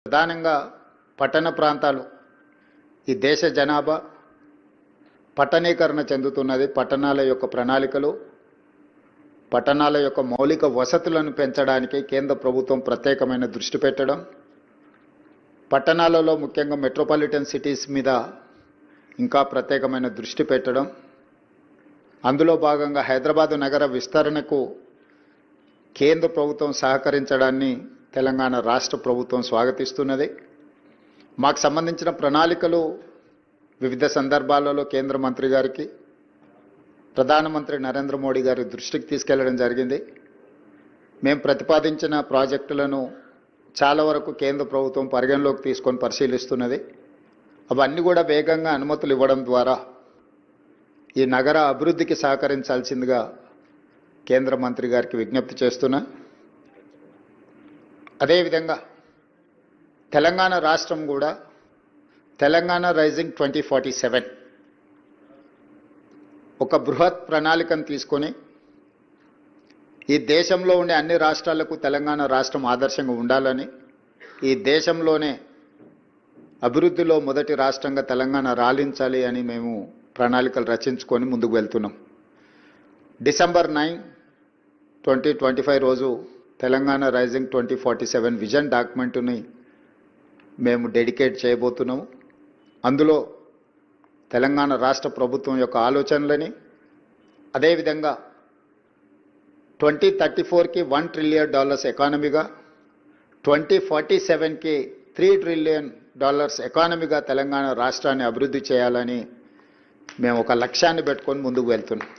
ప్రధానంగా పట్టణ ప్రాంతాలు ఈ దేశ జనాభా పట్టణీకరణ చెందుతున్నది. పట్టణాల యొక్క ప్రణాళికలు, పట్టణాల యొక్క మౌలిక వసతులను పెంచడానికి కేంద్ర ప్రభుత్వం ప్రత్యేకమైన దృష్టి పెట్టడం, పట్టణాలలో ముఖ్యంగా మెట్రోపాలిటన్ సిటీస్ మీద ఇంకా ప్రత్యేకమైన దృష్టి పెట్టడం, అందులో భాగంగా హైదరాబాదు నగర విస్తరణకు కేంద్ర ప్రభుత్వం సహకరించడాన్ని తెలంగాణ రాష్ట్ర ప్రభుత్వం స్వాగతిస్తున్నది. మాకు సంబంధించిన ప్రణాళికలు వివిధ సందర్భాలలో కేంద్ర మంత్రి గారికి, ప్రధానమంత్రి నరేంద్ర మోడీ గారి దృష్టికి తీసుకెళ్లడం జరిగింది. మేము ప్రతిపాదించిన ప్రాజెక్టులను చాలా వరకు కేంద్ర ప్రభుత్వం పరిగణలోకి తీసుకొని పరిశీలిస్తున్నది. అవన్నీ కూడా వేగంగా అనుమతులు ఇవ్వడం ద్వారా ఈ నగర అభివృద్ధికి సహకరించాల్సిందిగా కేంద్ర మంత్రి గారికి విజ్ఞప్తి చేస్తున్నా. అదేవిధంగా తెలంగాణ రాష్ట్రం కూడా తెలంగాణ రైజింగ్ 2047 ఒక బృహత్ ప్రణాళికను తీసుకొని ఈ దేశంలో ఉండే అన్ని రాష్ట్రాలకు తెలంగాణ రాష్ట్రం ఆదర్శంగా ఉండాలని, ఈ దేశంలోనే అభివృద్ధిలో మొదటి రాష్ట్రంగా తెలంగాణ రాలించాలి అని మేము ప్రణాళికలు రచించుకొని ముందుకు వెళ్తున్నాం. డిసెంబర్ 9, 2025 రోజు తెలంగాణ రైజింగ్ 2047 విజన్ డాక్యుమెంట్ని మేము డెడికేట్ చేయబోతున్నాము. అందులో తెలంగాణ రాష్ట్ర ప్రభుత్వం యొక్క ఆలోచనలని, అదేవిధంగా 2034కి $1 ట్రిలియన్ ఎకానమీగా, 2047కి $3 ట్రిలియన్ ఎకానమీగా తెలంగాణ రాష్ట్రాన్ని అభివృద్ధి చేయాలని మేము ఒక లక్ష్యాన్ని పెట్టుకొని ముందుకు వెళ్తున్నాం.